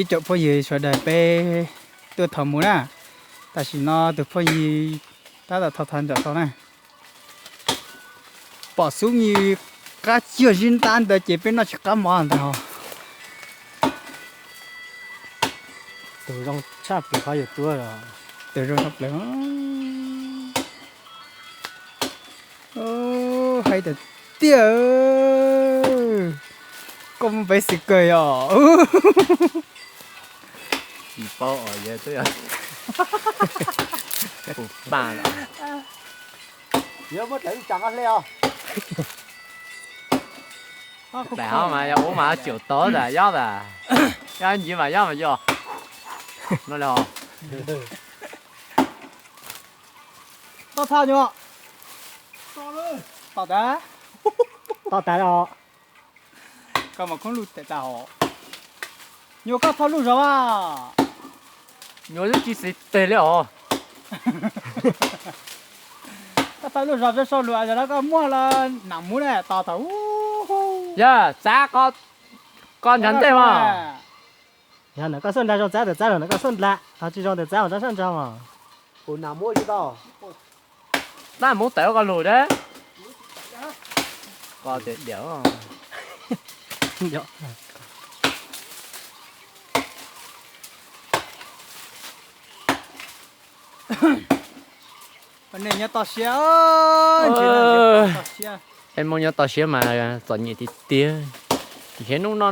ít chỗ phải gì rồi để bé tôi thầm muốn à ta chỉ nó được phải gì ta đã thọ thành được thôi nè bỏ xuống như cá chưa chín tan để chỉ bên nó chỉ cá món thôi từ trong chắp bị khó được tua rồi từ rồi học lớn ô hay thật tiêu con bé xịt cười à chỉ bao ở vậy tôi à bà nhớ mất đấy chẳng ăn leo đại không mà uống mà chịu tối là gió là cái gì mà gió mà vô nó đâu tao thao nhở tao đã tao tại đó còn mà không lụt tại tao nhiều các thao lụt rồi à nhớ chứ chỉ xịt tê liệu các thao lụt rồi cho sau lụt rồi đó có mua là nặng muốn này tao tao giờ giá con nhắn thế mà nhà nó có sơn ra cho giá được giá rồi nó có sơn lạ他这种的giá我上张嘛我哪摸知道 ta muốn tẹo con lùi đấy con tuyệt điểu à nhớ vấn đề nhớ tao xía em muốn nhớ tao xíu mà toàn nhị thì tía thì thế nó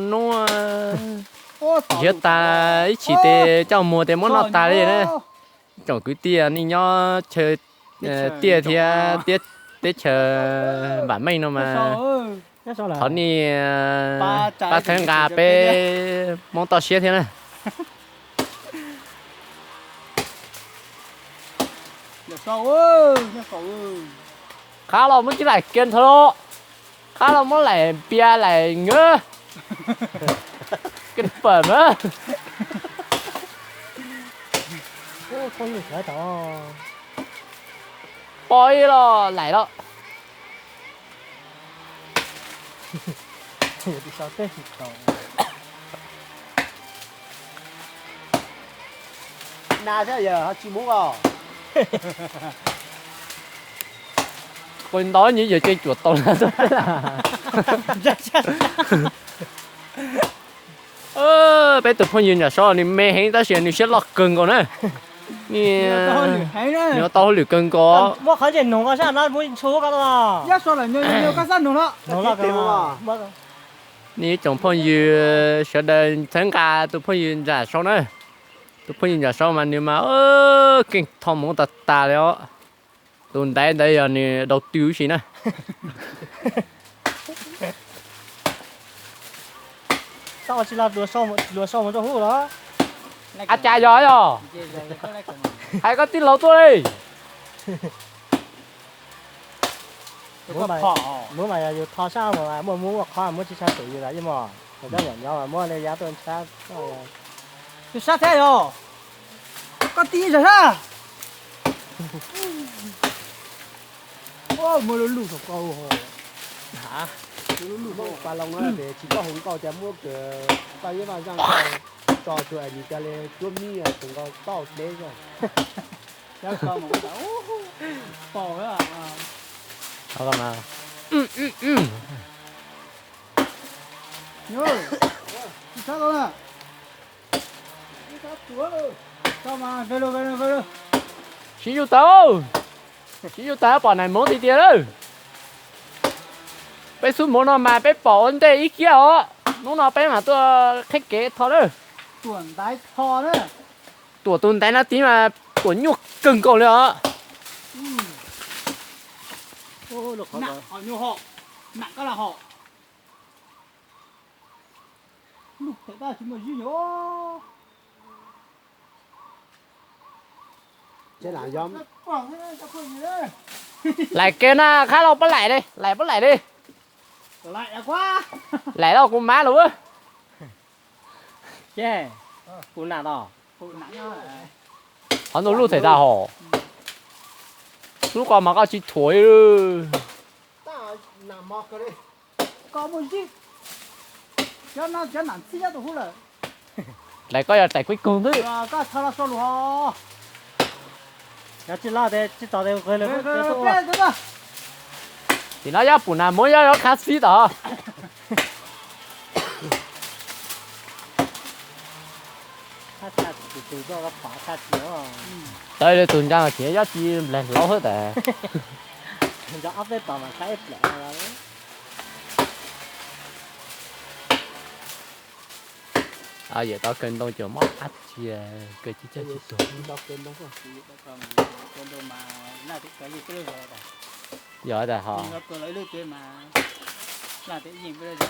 giờ ta ít chỉ để cho mua để món lót ta đi đấy chọn cứ tia đi nhó chơi tia thì tia chờ bản mình nó mà thằng này ba tháng gà bé món tao xía thế này khá là muốn chỉ lại kiên thôi khá là muốn lại bia lại ngứa cái phần á không được cái đó bôi lo lại đó đi sao thế nào thế giờ họ chỉ muốn à con nói như giờ chơi chuột to là bé tụi phong nhìn nhà sao ni mẹ hẹn ta xem ni sẽ lọt cưng con đấy ni nó to lửa cưng có mua khởi chuyện nông sao nó muốn số cái đó giá số là nhiều cái sao nó nó là cái mà ni chồng phong như sẽ đến tháng cả tụi phong nhìn nhà sao đấy tụi phong nhìn nhà sao mà ni mà kinh thòng muốn tạt tà đấy tụi đây đây là ni đầu tiêu gì nè sao chỉ là lúa sau một chỗ hú đó à cha giỏi rồi hay có tin lâu tôi đi mua mà dù thò sao mà mua hoặc khó mua chỉ sao tự gì đấy chứ mà người ta nhận nhau mà mua này giá tôi sao thì sao thế rồi có tí rồi ha ô mua lụt của câu hả lúa ba lông á để chỉ có hồng câu chém mua cửa bao nhiêu mà răng cho chuột gì cho lên chuột mi à từng có to đấy rồi giá câu mà bỏ á thôi mà nhớ sao rồi nè sao mà về rồi xí vô tao bỏ này muốn đi tiền đâu bé xuống muốn nó mà bé bỏ anh đây ít kia ó nó bé mà tôi khách kế thôi đó tuần đáy thò đấy tuổi tuần đấy nó tí mà tuổi nhuộc cưng cầu nữa nặng họ nhiều họ nặng cái là họ lúc thấy ta chỉ mà duy nhớ thế là giống lại kia na khá lâu bắt lại đi lại là quá lại đâu con má luôn á yeah phụ nào đó hắn nó lúc thấy ra hổ lúc còn mà có chỉ thổi ư ta nằm mọc cái đi có một gì cho nó nặng xí ra tôi hú rồi lại có tại cuối cùng thôi à có thằng nó solo ha ya chỉ là để chỉ tạo để cái này cái đó thì nó bữa nào mới nó khá xí đó他下次就到个爬下去哦，tới đây tuần ra mà chỉ giá chi lên lâu hết à 人家阿飞爸爸开不了。 à giờ tao cần tao chờ móc ắt chi cái chi chết chết rồi đọc tên đó không? còn con đồ mà là cái gì cái rồi giờ là họ nó có lấy được cái mà là cái gì bây giờ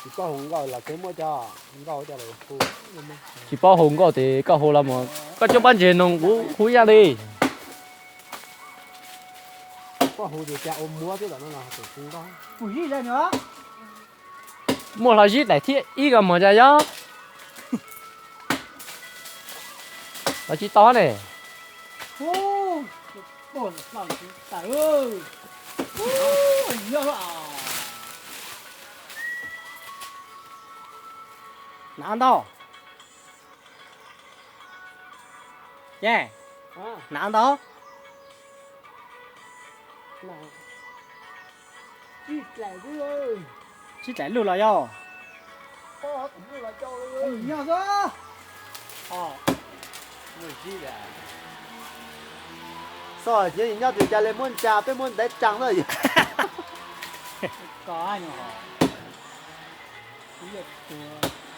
Chỉ có hùng gọi là cái mua cho, gọi cho là phụ. chỉ bao hùng có thì có hồ lắm mà có cho bán tiền nông cú cú ra đi Có hùng thì cha ôm mua chứ là nó là tổ phụ đó. phụ gì ra nữa mua là gì để thiết ý cái mà ra đó nó chỉ to này ô ôi làm gì tại ơi ô nhớ à Nán đâu? yeah À, nặng đâu nào. Chỉ lại đi ơi. chỉ chạy luôn là do Có cũng là cho ơi. nhớ đó Ờ. Người gì đấy? Sao vậy? Nhau thì cha lên muốn cha, bên muốn để trắng rồi. có anh hả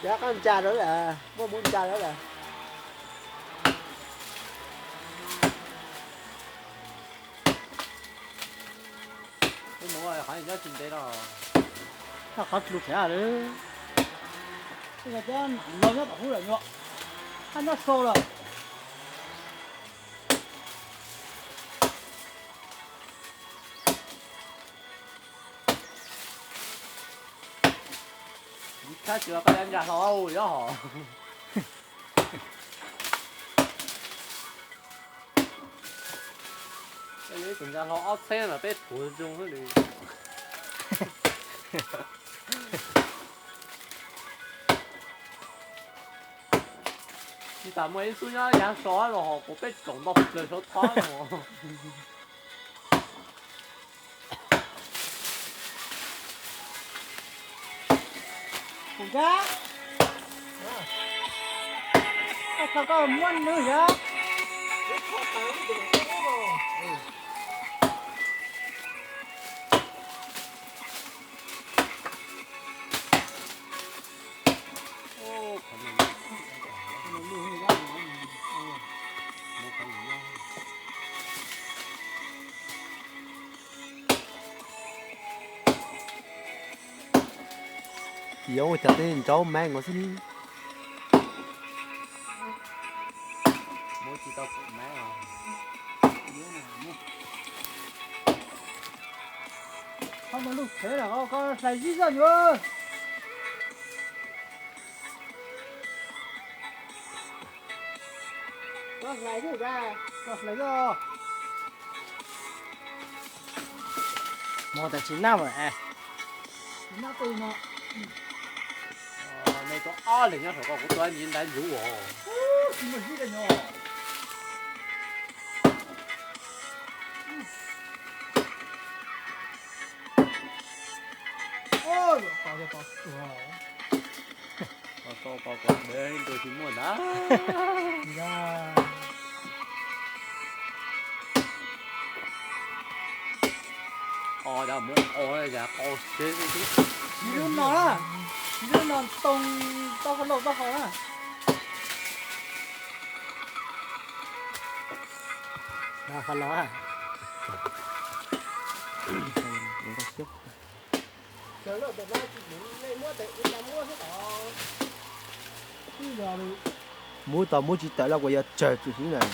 Dạ con cha đó là muốn cha đó là. cái món này phải nhớ chừng đấy đó nó khó chịu thế à đấy cái cái chân lâu nhất bảo hú là nhọ ăn nó sâu rồi khác chưa có em già thôi đó họ cái đấy cũng ra họ ốp xe mà bé thủ dùng hết đi chỉ tạm mấy số nhá nhà xóa rồi họ có bé trồng bọc rồi số thoáng rồi cùng cha sao có muốn nữa vậy Yêu chả tên cháu mẹ ngồi xin. mỗi chỉ tao phụ mẹ à không có lúc thế là có phải gì ra nữa Có lại chứ ra. có lấy rồi Một là 9 năm rồi. nó tùy mà này có o liền nhá phải có của tôi nhìn thấy rủ à một gì đấy nhỏ ôi có được có có để tôi chỉ muốn đó ra đã muốn này giờ thế chứ 이런 나라 이런 난 똥 떠걸로 떠거나 À, phần đó à? Chờ nó được nó chỉ muốn lên mua để đi mua hết đó. bây giờ thì Mua tàu mua chỉ tới là bây giờ chờ chủ sĩ này.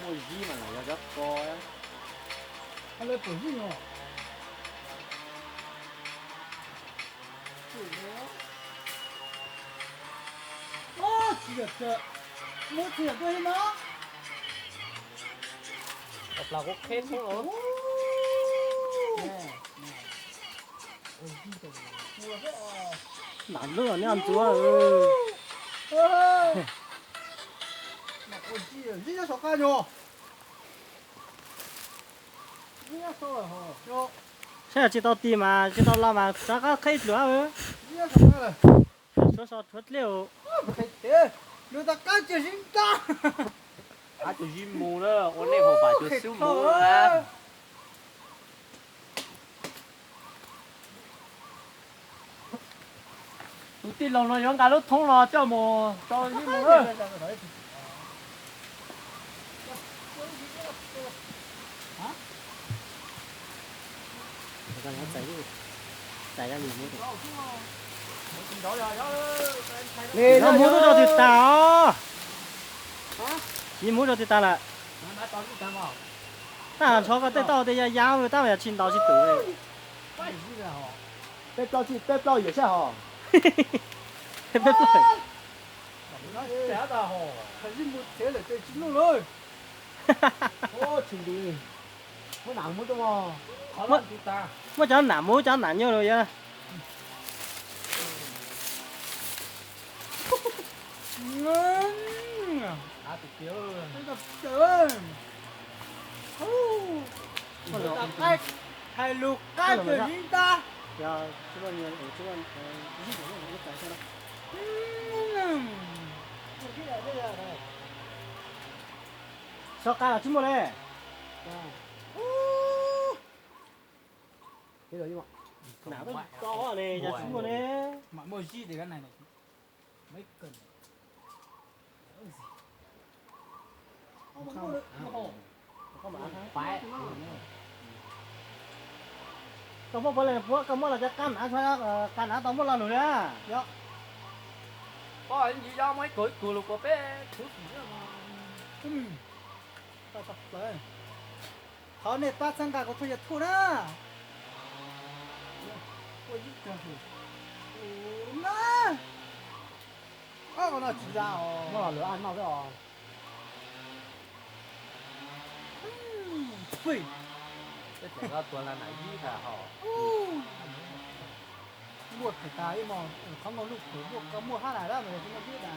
mua gì mà lại rất co á anh lấy cái gì nhỉ ô 진짜 뭐 진짜 또 했나 là có khen không 难了，那样做啊！那我记，人家小干哟，人家烧了哈，哟，现在知道地嘛，知道那嘛，这个可以做啊！人家小干了，说出了，不可以的，留到干就行的。啊，就是木了，我那会把就收木了。tụi tin lòng nó giống cả lúc thông lo cho mùa cho những mùa ơi cái nó chạy ra mình mua Nè, nó mua cho thì tao chỉ mua cho thì tao là ta cho cái tao đây ya ya rồi tao ya chín tao chỉ đủ Tép bao也下哈。别对，假的哈，可是没钱了，这进路了。哦，兄弟，我哪么的嘛？好了，就打。我讲难么讲难牛了呀。啊，对了，那个对。哦，我打开，还录开的人打。呀，这个你，这个你怎么我改下来？sao ca là chín một này thế rồi nhưng mà nào đó to này nhà chín một này mà mua gì thì cái này mấy cần không mà phải không có là không có là cái căn ăn sao căn ăn tao muốn làm được nha có anh gì do mấy cối cùi lục của bé tập đấy họ này ta sang cả có thuê thu đó ôi gì cơ nè con nó chỉ ra rồi nó là lửa ăn mau rồi phì cái chuyện đó tuần là này gì cả họ mua cái cái mà không có lúc của có mua hai này đó mà chúng ta biết là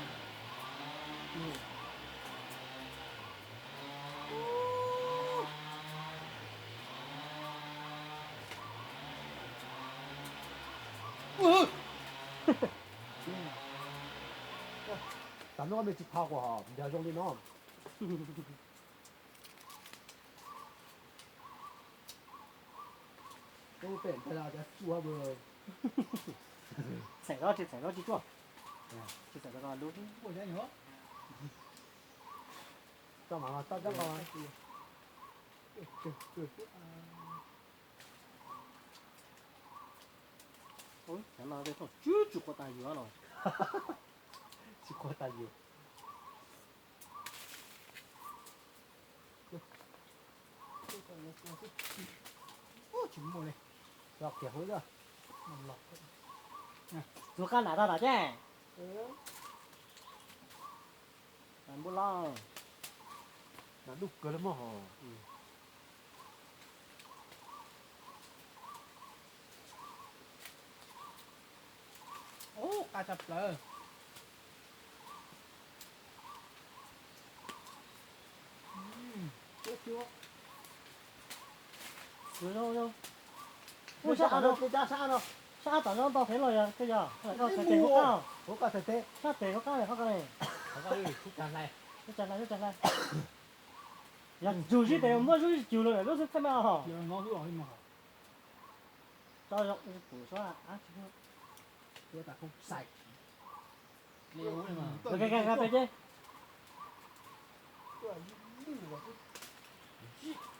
咱们没去爬过哈，你要兄弟弄。都被大家在做不？踩到去做，就踩到个路。我先有。干嘛啊？大家干嘛？对。哦，咱那这套就过大油了。去过大油。哦，挺木嘞，要结婚了，老。做干哪打去？咱不浪。那都割了嘛哈。哦，cá chập lờ. Chưa. Rồi đâu. Ủa sao đâu, cái sao đâu. Sao tao nó tao thấy rồi à, cái giờ. Tao sẽ tiền có cao. Có cả thể thế. Sao tiền có cao này, có cái này. có đi chút chăn này Chặt lại. Ya dù gì tiền mua dù chịu rồi, nó sẽ thế nào hả? Giờ nó cứ hỏi mà. Tao dọc phủ xóa à, chứ không. Tôi ta không sạch. liêu ấy mà Rồi cái phải chứ.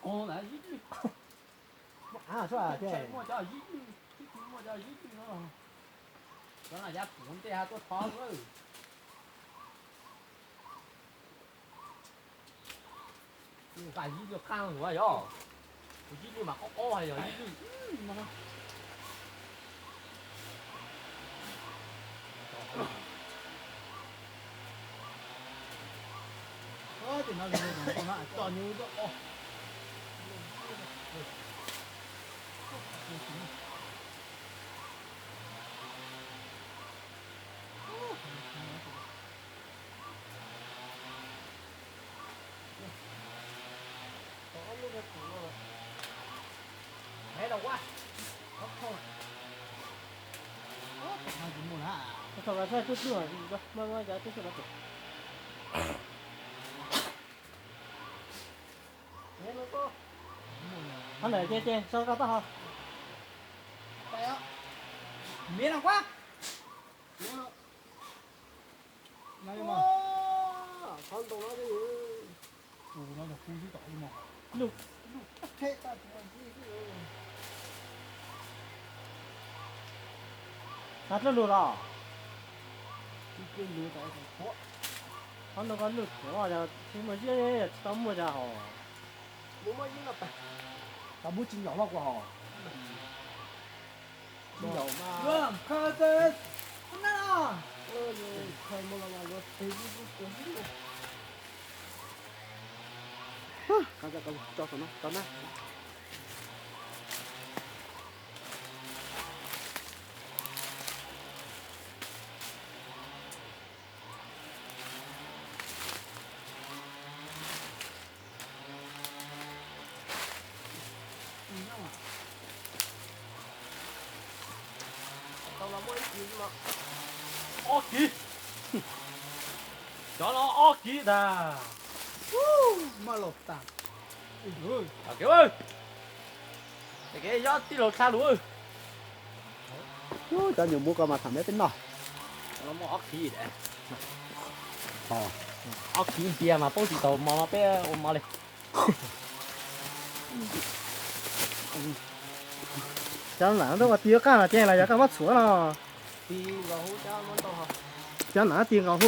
con là gì À, sao à thế? chạy mua cho gì mua cho gì nữa đó là giá cuốn thế ha tôi khó rồi cái gì được khang rồi đó cái gì mà có hay rồi gì thì nó là con lại to như đó. quá. Sao lại sai chút nữa gì đó, mà giá chút nữa. Anh này che sao cao tao hả? Miếng nào quá. Này mà. Con tụi nó cái gì? Nó là khu chứ tội mà. Lục thế ta Thật là lụt à? cái lúa tại khó. Hắn nó có lụt, nó là chỉ mà chứ tao mua ra hả? Bố mới dính ngập à. Tao muốn chín nhỏ vào quả hò. Chín nhỏ mà. Vâng, khơi tên. Không biết à? Khai mua là nó thấy cái gì đâu. Con ra con cho tụi nó, con á. Tao làm mấy chuyện mà. Ó kì. Cho nó ó kì đã. Mà lột ta. À kiểu ơi. Cái gió tí lột xa luôn. Cho nhiều mua con mà thằng bé tính nào. Nó mua ó kì đấy. ốc chín kia mà bố chỉ tàu mà bé ôm mà đi chẳng lẽ đâu mà tiếc cả là che là cái mắt xuống nó Thì gấu cha nó to hả? chẳng lẽ tiền gạo